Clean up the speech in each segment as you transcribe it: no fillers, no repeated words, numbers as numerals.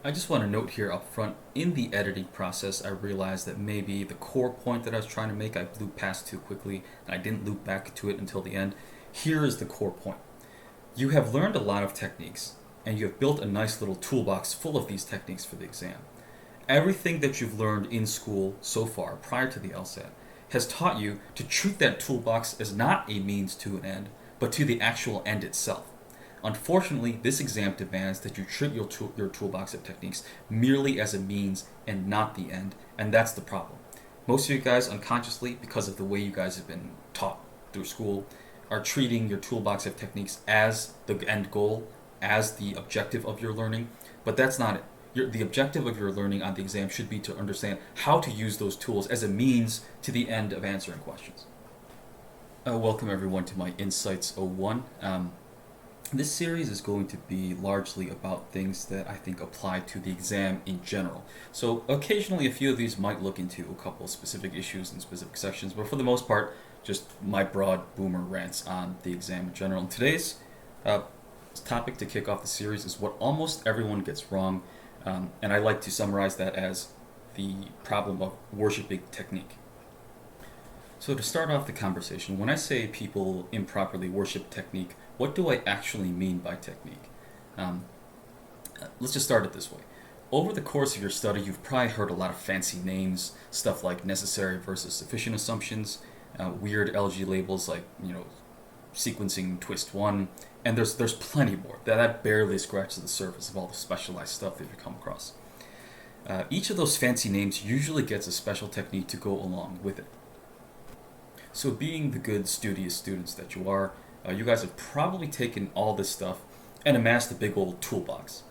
I just want to note here up front, in the editing process, I realized that maybe the core point that I was trying to make, I blew past too quickly, and I didn't loop back to it until the end. Here is the core point. You have learned a lot of techniques, and you have built a nice little toolbox full of these techniques for the exam. Everything that you've learned in school so far, prior to the LSAT, has taught you to treat that toolbox as not a means to an end, but to the actual end itself. Unfortunately, this exam demands that you treat your toolbox of techniques merely as a means and not the end, and that's the problem. Most of you guys unconsciously, because of the way you guys have been taught through school, are treating your toolbox of techniques as the end goal, as the objective of your learning, but that's not it. The objective of your learning on the exam should be to understand how to use those tools as a means to the end of answering questions. Welcome everyone to my Insights 01. This series is going to be largely about things that I think apply to the exam in general. So occasionally a few of these might look into a couple specific issues in specific sections, but for the most part, just my broad boomer rants on the exam in general. And today's topic to kick off the series is what almost everyone gets wrong, and I like to summarize that as the problem of worshiping technique. So to start off the conversation, when I say people improperly worship technique, what do I actually mean by technique? Let's just start it this way. Over the course of your study, you've probably heard a lot of fancy names, stuff like necessary versus sufficient assumptions, weird LG labels like, sequencing twist 1, and there's plenty more. That barely scratches the surface of all the specialized stuff that you come across. Each of those fancy names usually gets a special technique to go along with it. So being the good, studious students that you are, you guys have probably taken all this stuff and amassed a big old toolbox.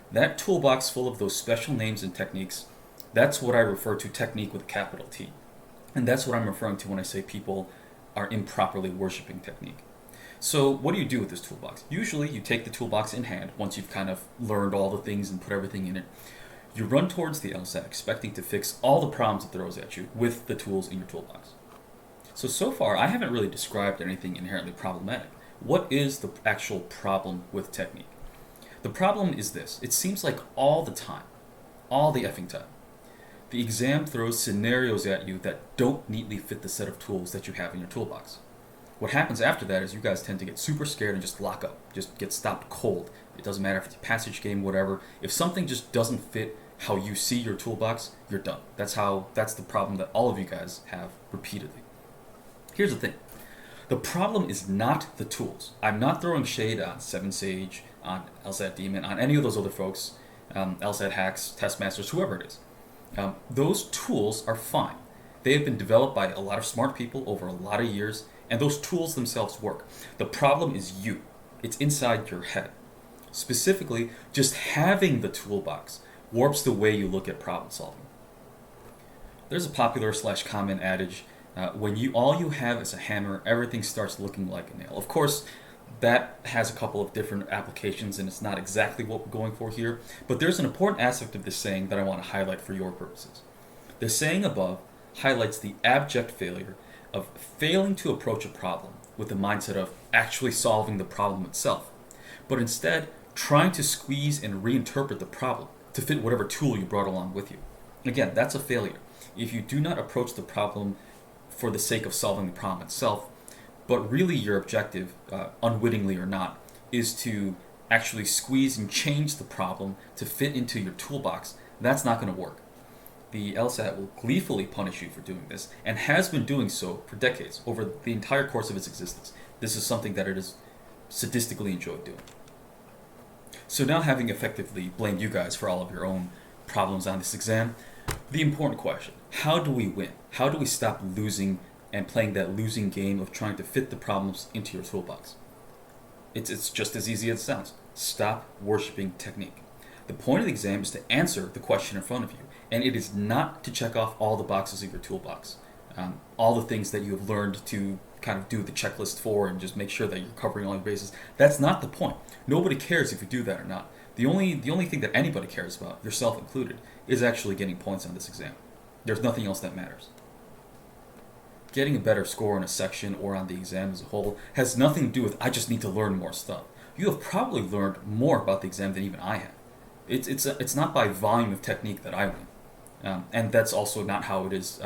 That toolbox full of those special names and techniques, that's what I refer to technique with a capital T. And that's what I'm referring to when I say people are improperly worshiping technique. So what do you do with this toolbox? Usually you take the toolbox in hand once you've kind of learned all the things and put everything in it. You run towards the LSAT expecting to fix all the problems it throws at you with the tools in your toolbox. So far, I haven't really described anything inherently problematic. What is the actual problem with technique? The problem is this. It seems like all the time, all the effing time, the exam throws scenarios at you that don't neatly fit the set of tools that you have in your toolbox. What happens after that is you guys tend to get super scared and just lock up, just get stopped cold. It doesn't matter if it's a passage game, whatever. If something just doesn't fit how you see your toolbox, you're done. That's the problem that all of you guys have repeatedly. Here's the thing. The problem is not the tools. I'm not throwing shade on 7 Sage, on LSAT Demon, on any of those other folks, LSAT Hacks, Test Masters, whoever it is. Those tools are fine. They have been developed by a lot of smart people over a lot of years, and those tools themselves work. The problem is you. It's inside your head. Specifically, just having the toolbox warps the way you look at problem solving. There's a popular / common adage, when all you have is a hammer, everything starts looking like a nail. Of course, that has a couple of different applications, and it's not exactly what we're going for here, but there's an important aspect of this saying that I want to highlight for your purposes. The saying above highlights the abject failure of failing to approach a problem with the mindset of actually solving the problem itself, but instead trying to squeeze and reinterpret the problem to fit whatever tool you brought along with you. Again, that's a failure. If you do not approach the problem for the sake of solving the problem itself, but really your objective, unwittingly or not, is to actually squeeze and change the problem to fit into your toolbox, that's not going to work. The LSAT will gleefully punish you for doing this, and has been doing so for decades, over the entire course of its existence. This is something that it has sadistically enjoyed doing. So now, having effectively blamed you guys for all of your own problems on this exam, the important question: how do we win? How do we stop losing and playing that losing game of trying to fit the problems into your toolbox? It's just as easy as it sounds. Stop worshiping technique. The point of the exam is to answer the question in front of you, and it is not to check off all the boxes of your toolbox, all the things that you have learned to kind of do the checklist for and just make sure that you're covering all your bases. That's not the point. Nobody cares if you do that or not. The only thing that anybody cares about, yourself included, is actually getting points on this exam. There's nothing else that matters. Getting a better score in a section or on the exam as a whole has nothing to do with I just need to learn more stuff. You have probably learned more about the exam than even I have. It's not by volume of technique that I win, and that's also not how it is.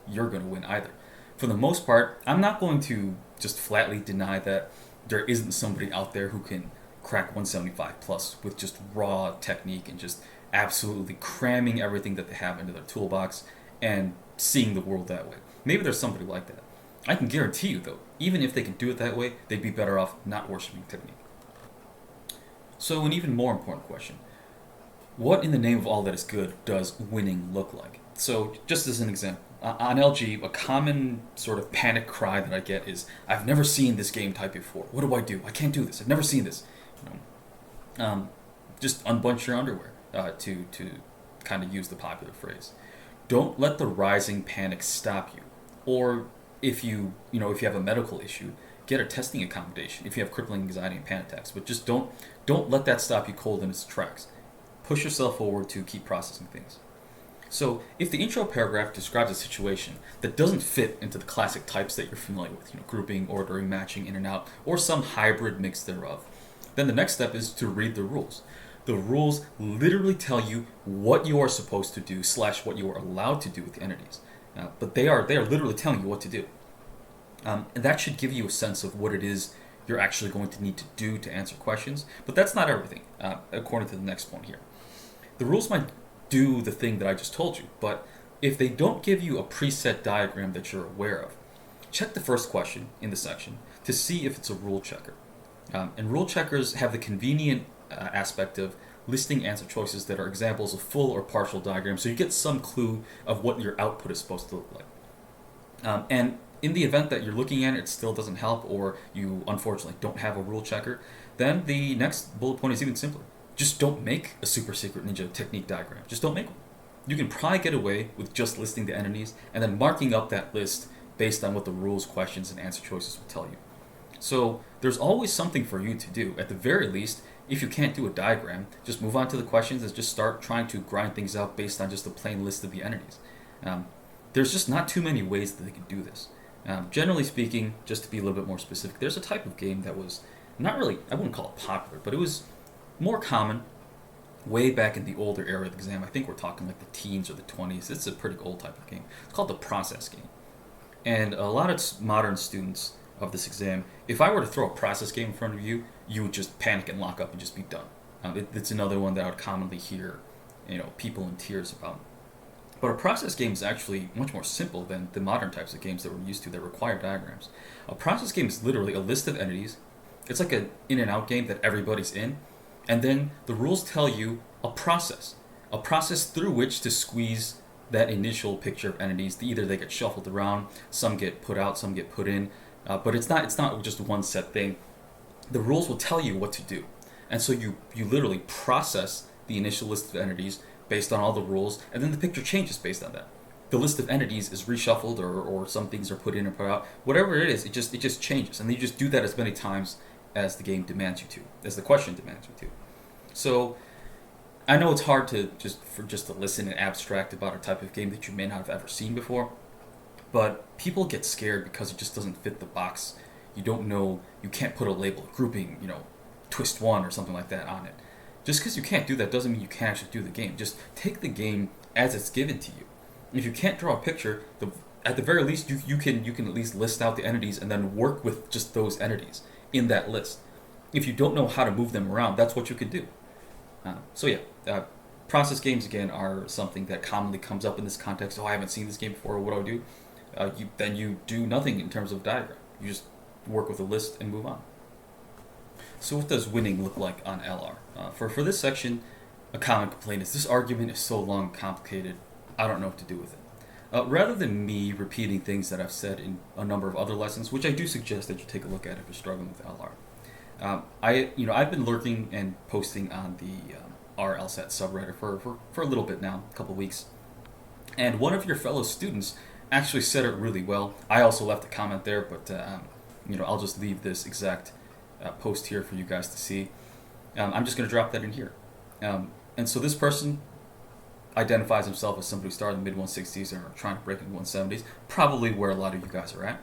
You're going to win either. For the most part, I'm not going to just flatly deny that there isn't somebody out there who can crack 175 plus with just raw technique and just absolutely cramming everything that they have into their toolbox and seeing the world that way. Maybe there's somebody like that. I can guarantee you, though, even if they can do it that way, they'd be better off not worshiping technique. So, an even more important question: what in the name of all that is good does winning look like? So, just as an example, on LG, a common sort of panic cry that I get is, "I've never seen this game type before. What do I do? I can't do this. I've never seen this." Just unbunch your underwear, to kind of use the popular phrase. Don't let the rising panic stop you. Or if if you have a medical issue, get a testing accommodation if you have crippling anxiety and panic attacks. But just don't let that stop you cold in its tracks. Push yourself forward to keep processing things. So if the intro paragraph describes a situation that doesn't fit into the classic types that you're familiar with, grouping, ordering, matching, in and out, or some hybrid mix thereof, then the next step is to read the rules. The rules literally tell you what you are supposed to do / what you are allowed to do with the entities. But they are literally telling you what to do. And that should give you a sense of what it is you're actually going to need to do to answer questions. But that's not everything, according to the next point here. The rules might do the thing that I just told you, but if they don't give you a preset diagram that you're aware of, check the first question in the section to see if it's a rule checker. And rule checkers have the convenient aspect of listing answer choices that are examples of full or partial diagrams, so you get some clue of what your output is supposed to look like. And in the event that you're looking at it, it still doesn't help, or you unfortunately don't have a rule checker, then the next bullet point is even simpler. Just don't make a super secret ninja technique diagram. Just don't make one. You can probably get away with just listing the entities and then marking up that list based on what the rules, questions, and answer choices will tell you. So there's always something for you to do. At the very least, if you can't do a diagram, just move on to the questions and just start trying to grind things out based on just a plain list of the entities. There's just not too many ways that they can do this. Generally speaking, just to be a little bit more specific, there's a type of game that was not really, I wouldn't call it popular, but it was more common way back in the older era of the exam. I think we're talking like the teens or the 20s. It's a pretty old type of game. It's called the process game. And a lot of modern students of this exam, if I were to throw a process game in front of you, you would just panic and lock up and just be done. It's another one that I would commonly hear, people in tears about. But a process game is actually much more simple than the modern types of games that we're used to that require diagrams. A process game is literally a list of entities. It's like an in and out game that everybody's in. And then the rules tell you a process through which to squeeze that initial picture of entities. Either they get shuffled around, some get put out, some get put in, but it's not just one set thing. The rules will tell you what to do, and so you literally process the initial list of entities based on all the rules, and then the picture changes based on that. The list of entities is reshuffled, or some things are put in or put out. Whatever it is, it just changes, and then you just do that as many times as the game demands you to, as the question demands you to. So I know it's hard to just to listen and abstract about a type of game that you may not have ever seen before, but people get scared because it just doesn't fit the box. You don't know, you can't put a label, grouping, twist one or something like that on it. Just because you can't do that doesn't mean you can't actually do the game. Just take the game as it's given to you. If you can't draw a picture, at the very least you can at least list out the entities and then work with just those entities in that list. If you don't know how to move them around, that's what you could do. Process games again are something that commonly comes up in this context. I haven't seen this game before. What do I do? Then you do nothing in terms of diagram. You just work with a list and move on. So what does winning look like on LR? For this section, a common complaint is this argument is so long and complicated, I don't know what to do with it. Rather than me repeating things that I've said in a number of other lessons, which I do suggest that you take a look at if you're struggling with LR. I've been lurking and posting on the our LSAT subreddit for a little bit now, a couple weeks. And one of your fellow students actually said it really well. I also left a comment there, but I'll just leave this exact post here for you guys to see. I'm just going to drop that in here. And so this person identifies himself as somebody who started in the mid-160s and are trying to break into 170s, probably where a lot of you guys are at.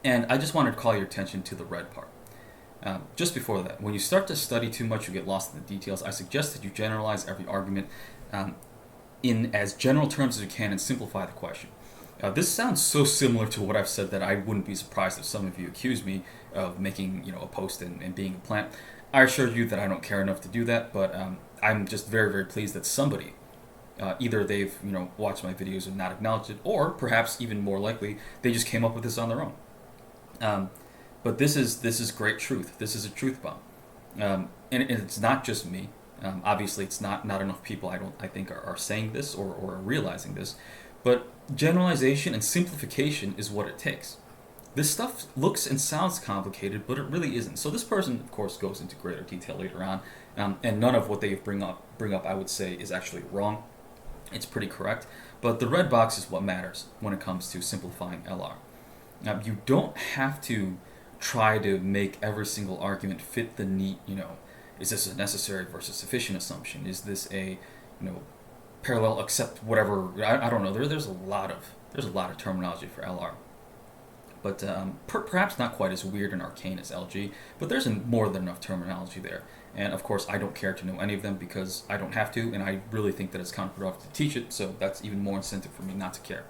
And I just wanted to call your attention to the red part. Just before that, when you start to study too much, you get lost in the details. I suggest that you generalize every argument um, in as general terms as you can and simplify the question. This sounds so similar to what I've said that I wouldn't be surprised if some of you accuse me of making a post and being a plant. I assure you that I don't care enough to do that, but I'm just very, very pleased that somebody, either they've watched my videos and not acknowledged it, or perhaps even more likely they just came up with this on their own. But this is great truth. This is a truth bomb, and it's not just me. Obviously, it's not enough people I think are saying this or are realizing this, but generalization and simplification is what it takes. This stuff looks and sounds complicated, but it really isn't. So this person, of course, goes into greater detail later on, and none of what they bring up, I would say, is actually wrong. It's pretty correct, but the red box is what matters when it comes to simplifying LR. Now, you don't have to try to make every single argument fit the neat, is this a necessary versus sufficient assumption? Is this a, parallel except whatever? I don't know. There's a lot of terminology for LR, but perhaps not quite as weird and arcane as LG. But there's more than enough terminology there. And of course, I don't care to know any of them because I don't have to, and I really think that it's counterproductive to teach it. So that's even more incentive for me not to care.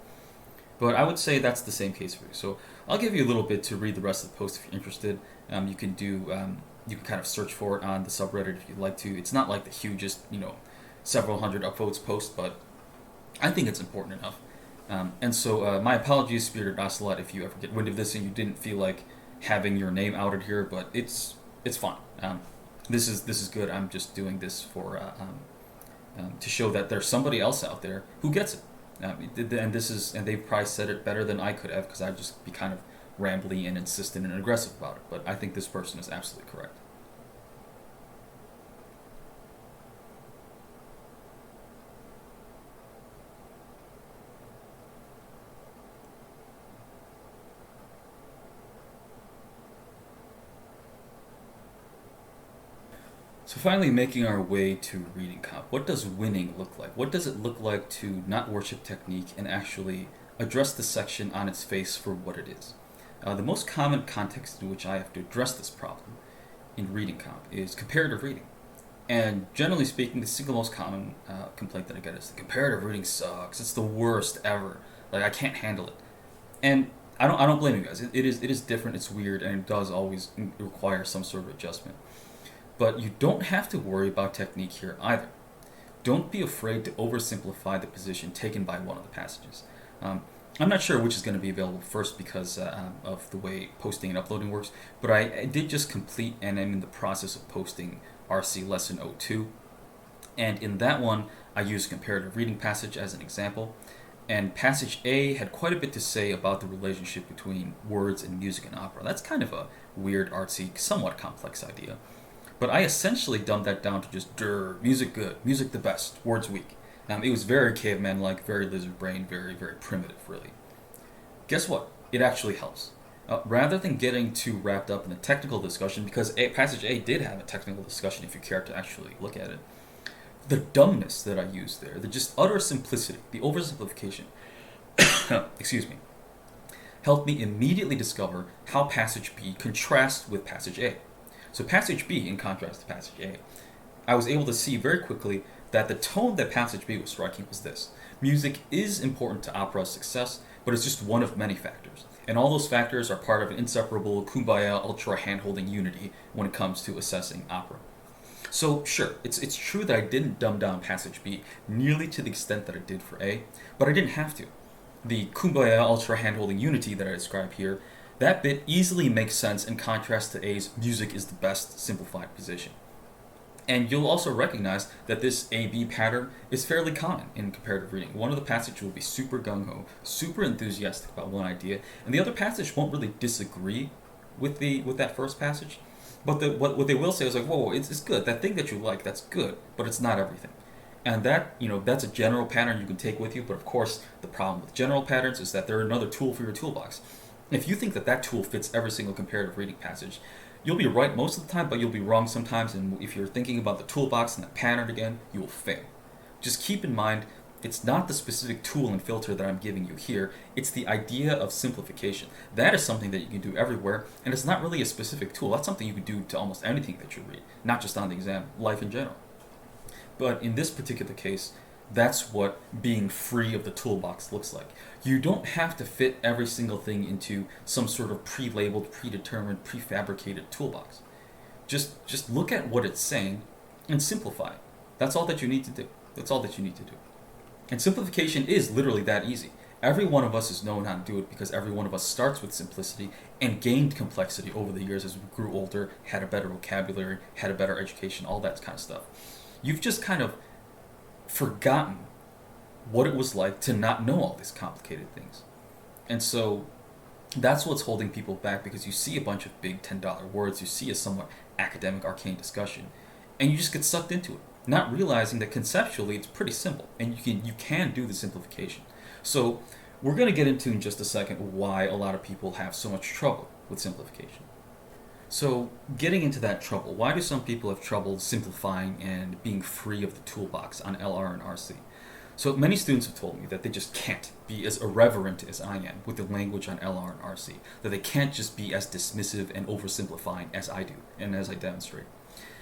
But I would say that's the same case for you. So I'll give you a little bit to read the rest of the post if you're interested. You can you can kind of search for it on the subreddit if you'd like to. It's not like the hugest, several hundred upvotes post, but I think it's important enough. And so my apologies, Spirited Ocelot, if you ever get wind of this and you didn't feel like having your name outed here, but it's fine. This is good. I'm just doing this for to show that there's somebody else out there who gets it. And they've probably said it better than I could have because I'd just be kind of rambly and insistent and aggressive about it. But I think this person is absolutely correct. So finally, making our way to reading comp. What does winning look like? What does it look like to not worship technique and actually address the section on its face for what it is? The most common context in which I have to address this problem in reading comp is comparative reading. And generally speaking, the single most common complaint that I get is the comparative reading sucks. It's the worst ever. Like, I can't handle it. And I don't blame you guys. It is different. It's weird, and it does always require some sort of adjustment. But you don't have to worry about technique here either. Don't be afraid to oversimplify the position taken by one of the passages. I'm not sure which is going to be available first because of the way posting and uploading works, but I did just complete and I'm in the process of posting RC Lesson 02. And in that one, I used a comparative reading passage as an example. And passage A had quite a bit to say about the relationship between words and music in opera. That's kind of a weird, artsy, somewhat complex idea. But I essentially dumbed that down to just music good, music the best, words weak. It was very caveman-like, very lizard brain, very, very primitive, really. Guess what? It actually helps. Rather than getting too wrapped up in a technical discussion, because passage A did have a technical discussion if you care to actually look at it, the dumbness that I used there, the just utter simplicity, the oversimplification, excuse me, helped me immediately discover how passage B contrasts with passage A. So passage B, in contrast to passage A, I was able to see very quickly that the tone that passage B was striking was this. Music is important to opera's success, but it's just one of many factors. And all those factors are part of an inseparable kumbaya ultra hand-holding unity when it comes to assessing opera. So sure, it's true that I didn't dumb down passage B nearly to the extent that I did for A, but I didn't have to. The kumbaya ultra hand-holding unity that I describe here, that bit easily makes sense in contrast to A's music is the best simplified position. And you'll also recognize that this A-B pattern is fairly common in comparative reading. One of the passages will be super gung-ho, super enthusiastic about one idea, and the other passage won't really disagree with that first passage. But what they will say is like, whoa, it's good. That thing that you like, that's good, but it's not everything. And that, that's a general pattern you can take with you, but of course, the problem with general patterns is that they're another tool for your toolbox. If you think that tool fits every single comparative reading passage, you'll be right most of the time, but you'll be wrong sometimes, and if you're thinking about the toolbox and that pattern again, you will fail. Just keep in mind, It's not the specific tool and filter that I'm giving you here. It's the idea of simplification. That is something that you can do everywhere, and it's not really a specific tool. That's something you can do to almost anything that you read, not just on the exam, life in general. But in this particular case, that's what being free of the toolbox looks like. You don't have to fit every single thing into some sort of pre-labeled, predetermined, prefabricated toolbox. Just look at what it's saying and simplify it. That's all that you need to do. That's all that you need to do. And simplification is literally that easy. Every one of us has known how to do it because every one of us starts with simplicity and gained complexity over the years as we grew older, had a better vocabulary, had a better education, all that kind of stuff. You've just kind of forgotten what it was like to not know all these complicated things. And so that's what's holding people back, because you see a bunch of big $10 words, you see a somewhat academic, arcane discussion, and you just get sucked into it, not realizing that conceptually it's pretty simple, and you can do the simplification. So we're going to get into in just a second why a lot of people have so much trouble with simplification. So getting into that trouble, why do some people have trouble simplifying and being free of the toolbox on LR and RC? So many students have told me that they just can't be as irreverent as I am with the language on LR and RC, that they can't just be as dismissive and oversimplifying as I do and as I demonstrate.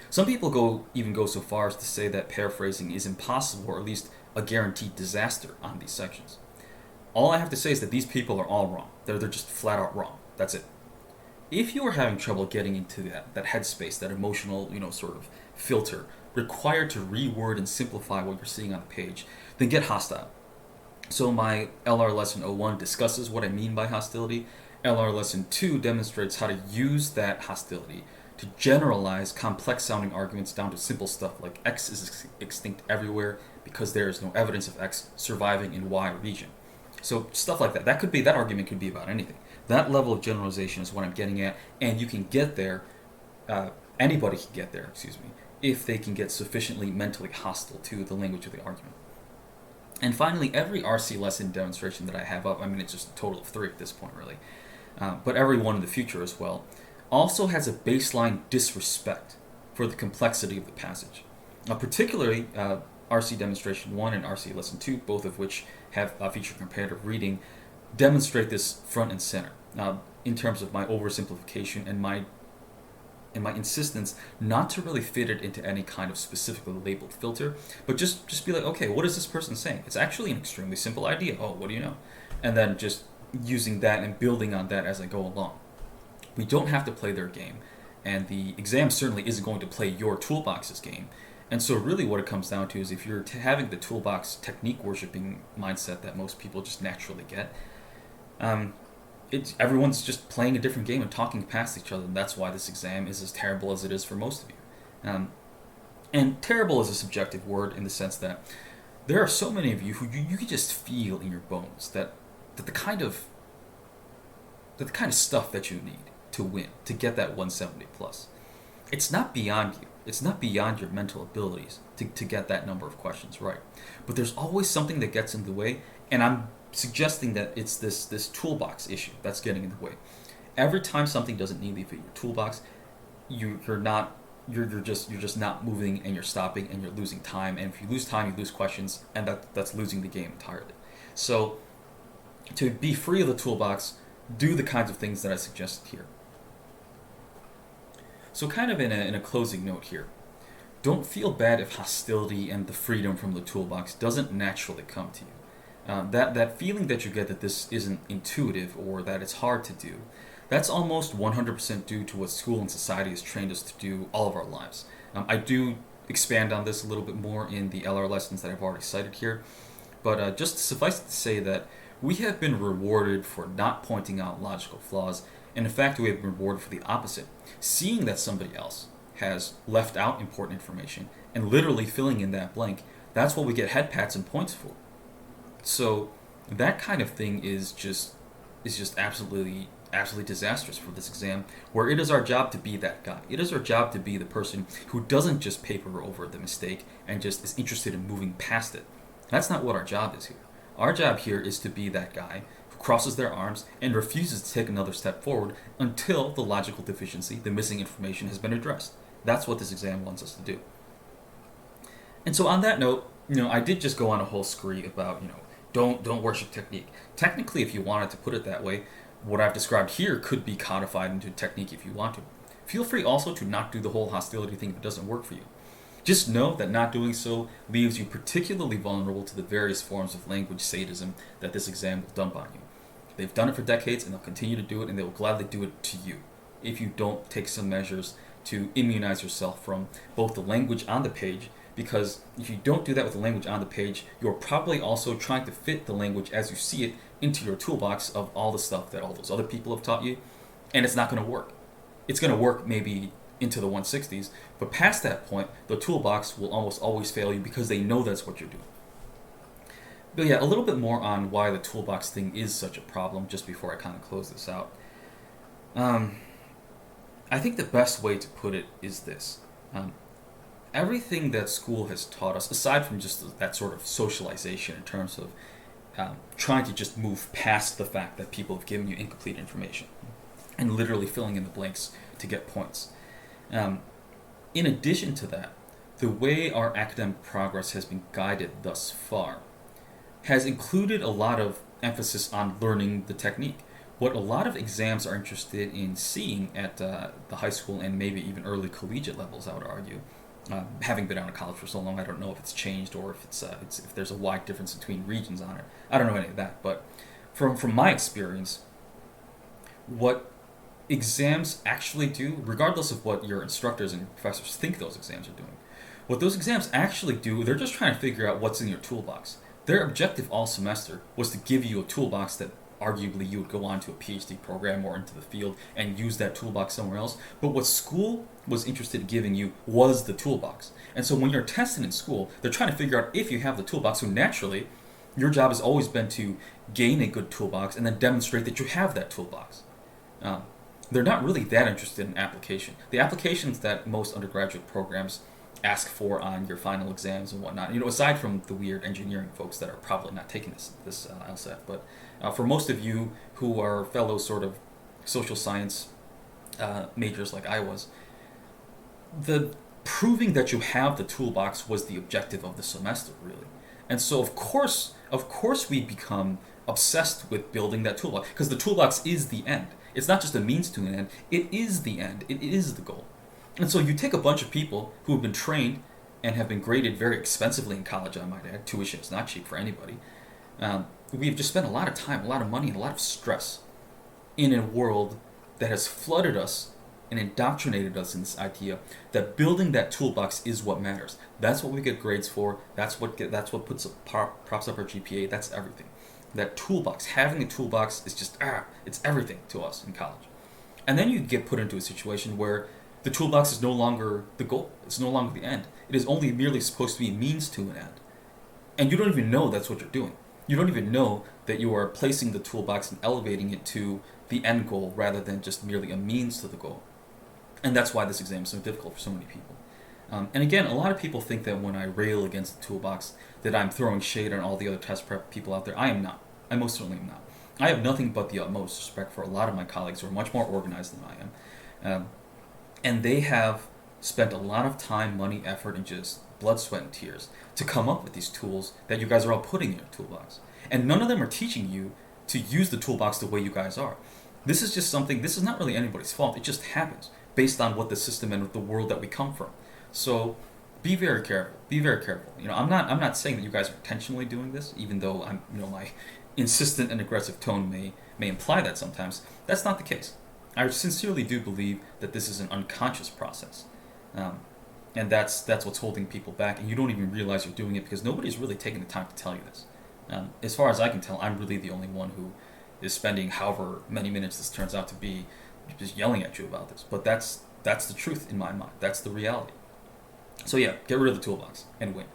Some people even go so far as to say that paraphrasing is impossible, or at least a guaranteed disaster on these sections. All I have to say is that these people are all wrong. They're just flat out wrong. That's it. If you are having trouble getting into that headspace, that emotional, sort of filter required to reword and simplify what you're seeing on the page, then get hostile. So my LR Lesson 01 discusses what I mean by hostility. LR Lesson 2 demonstrates how to use that hostility to generalize complex sounding arguments down to simple stuff like X is extinct everywhere because there is no evidence of X surviving in Y region. So stuff like that. That argument could be about anything. That level of generalization is what I'm getting at, and you can get there, anybody can get there, if they can get sufficiently mentally hostile to the language of the argument. And finally, every RC lesson demonstration that I have up, it's just a total of 3 at this point really, but every one in the future as well, also has a baseline disrespect for the complexity of the passage. Particularly, RC Demonstration 1 and RC Lesson 2, both of which have feature comparative reading, demonstrate this front and center in terms of my oversimplification and my insistence not to really fit it into any kind of specifically labeled filter, but just be like, okay, what is this person saying? It's actually an extremely simple idea. Oh, what do you know? And then just using that and building on that as I go along. We don't have to play their game, and the exam certainly isn't going to play your toolbox's game. And so really what it comes down to is if you're having the toolbox technique worshipping mindset that most people just naturally get, everyone's just playing a different game and talking past each other, and that's why this exam is as terrible as it is for most of you. And terrible is a subjective word in the sense that there are so many of you who you can just feel in your bones that the kind of stuff that you need to win, to get that 170 plus, it's not beyond you. It's not beyond your mental abilities to get that number of questions right. But there's always something that gets in the way, and I'm suggesting that it's this toolbox issue that's getting in the way. Every time something doesn't neatly fit your toolbox, you're just not moving, and you're stopping, and you're losing time. And if you lose time, you lose questions, and that's losing the game entirely. So to be free of the toolbox, do the kinds of things that I suggested here. So kind of in a closing note here, don't feel bad if hostility and the freedom from the toolbox doesn't naturally come to you. That feeling that you get that this isn't intuitive or that it's hard to do, that's almost 100% due to what school and society has trained us to do all of our lives. I do expand on this a little bit more in the LR lessons that I've already cited here, but just suffice it to say that we have been rewarded for not pointing out logical flaws, and in fact we have been rewarded for the opposite, seeing that somebody else has left out important information and literally filling in that blank. That's what we get head pats and points for. So that kind of thing is just absolutely disastrous for this exam, where it is our job to be that guy. It is our job to be the person who doesn't just paper over the mistake and just is interested in moving past it. That's not what our job is here. Our job here is to be that guy who crosses their arms and refuses to take another step forward until the logical deficiency, the missing information, has been addressed. That's what this exam wants us to do. And so on that note, I did just go on a whole scree about, don't worship technique. Technically, if you wanted to put it that way, what I've described here could be codified into technique if you want to. Feel free also to not do the whole hostility thing if it doesn't work for you. Just know that not doing so leaves you particularly vulnerable to the various forms of language sadism that this exam will dump on you. They've done it for decades and they'll continue to do it, and they will gladly do it to you if you don't take some measures to immunize yourself from both the language on the page, because if you don't do that with the language on the page, you're probably also trying to fit the language as you see it into your toolbox of all the stuff that all those other people have taught you, and it's not going to work. It's going to work maybe into the 160s, but past that point, the toolbox will almost always fail you because they know that's what you're doing. But yeah, a little bit more on why the toolbox thing is such a problem just before I kind of close this out. I think the best way to put it is this. Everything that school has taught us, aside from just that sort of socialization in terms of trying to just move past the fact that people have given you incomplete information and literally filling in the blanks to get points. In addition to that, the way our academic progress has been guided thus far has included a lot of emphasis on learning the technique. What a lot of exams are interested in seeing at the high school and maybe even early collegiate levels, I would argue. Having been out of college for so long, I don't know if it's changed or if if there's a wide difference between regions on it. I don't know any of that, but from my experience, what exams actually do, regardless of what your instructors and your professors think those exams are doing, what those exams actually do, they're just trying to figure out what's in your toolbox. Their objective all semester was to give you a toolbox that arguably you would go on to a PhD program or into the field and use that toolbox somewhere else. But what school was interested in giving you was the toolbox. And so when you're tested in school, they're trying to figure out if you have the toolbox. So naturally, your job has always been to gain a good toolbox and then demonstrate that you have that toolbox. They're not really that interested in application. The applications that most undergraduate programs ask for on your final exams and whatnot, aside from the weird engineering folks that are probably not taking this LSAT, but for most of you who are fellow sort of social science majors like I was, the proving that you have the toolbox was the objective of the semester, really. And so of course we become obsessed with building that toolbox, because the toolbox is the end. It's not just a means to an end, it is the end, it is the goal. And so you take a bunch of people who have been trained and have been graded very expensively in college, I might add. Tuition is not cheap for anybody. We've just spent a lot of time, a lot of money, and a lot of stress in a world that has flooded us and indoctrinated us in this idea that building that toolbox is what matters. That's what we get grades for. That's what props up our GPA. That's everything. That toolbox, having a toolbox is just it's everything to us in college. And then you get put into a situation where the toolbox is no longer the goal. It's no longer the end. It is only merely supposed to be a means to an end. And you don't even know that's what you're doing. You don't even know that you are placing the toolbox and elevating it to the end goal rather than just merely a means to the goal. And that's why this exam is so difficult for so many people. And again, a lot of people think that when I rail against the toolbox that I'm throwing shade on all the other test prep people out there. I am not. I most certainly am not. I have nothing but the utmost respect for a lot of my colleagues who are much more organized than I am. And they have spent a lot of time, money, effort, and just blood, sweat, and tears to come up with these tools that you guys are all putting in your toolbox. And none of them are teaching you to use the toolbox the way you guys are. This is just something, this is not really anybody's fault. It just happens based on what the system and the world that we come from. So be very careful. Be very careful. I'm not saying that you guys are intentionally doing this, even though my insistent and aggressive tone may imply that sometimes. That's not the case. I sincerely do believe that this is an unconscious process, and that's what's holding people back. And you don't even realize you're doing it because nobody's really taking the time to tell you this. As far as I can tell, I'm really the only one who is spending however many minutes this turns out to be just yelling at you about this. But that's the truth in my mind. That's the reality. So yeah, get rid of the toolbox and win.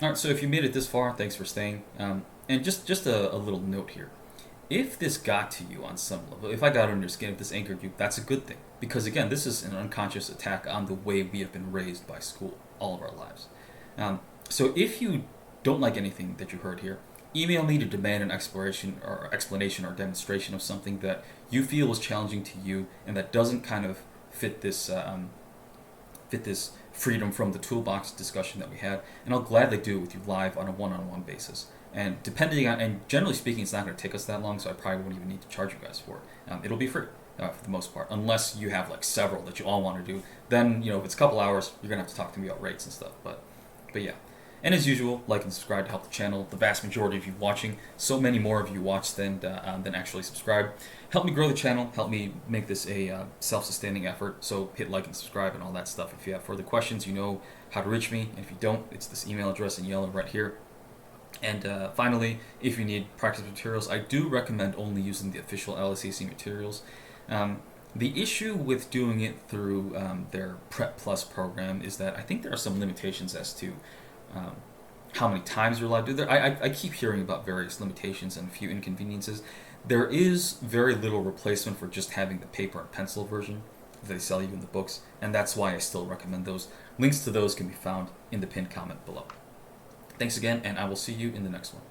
All right. So if you made it this far, thanks for staying. And just a little note here. If this got to you on some level, if I got under your skin, if this anchored you, that's a good thing. Because again, this is an unconscious attack on the way we have been raised by school all of our lives. So if you don't like anything that you heard here, email me to demand an explanation or demonstration of something that you feel was challenging to you and that doesn't kind of fit this freedom from the toolbox discussion that we had, and I'll gladly do it with you live on a one-on-one basis. And depending on, and generally speaking, it's not going to take us that long, so I probably won't even need to charge you guys for it. It'll be free for the most part, unless you have like several that you all want to do. Then if it's a couple hours, you're gonna have to talk to me about rates and stuff. But yeah. And as usual, like and subscribe to help the channel. The vast majority of you watching, so many more of you watch than actually subscribe. Help me grow the channel. Help me make this a self-sustaining effort. So hit like and subscribe and all that stuff. If you have further questions, you know how to reach me. And if you don't, it's this email address in yellow right here. And finally, if you need practice materials, I do recommend only using the official LSAT materials. The issue with doing it through their Prep Plus program is that I think there are some limitations as to how many times you're allowed to do that. I keep hearing about various limitations and a few inconveniences. There is very little replacement for just having the paper and pencil version that they sell you in the books, and that's why I still recommend those. Links to those can be found in the pinned comment below. Thanks again, and I will see you in the next one.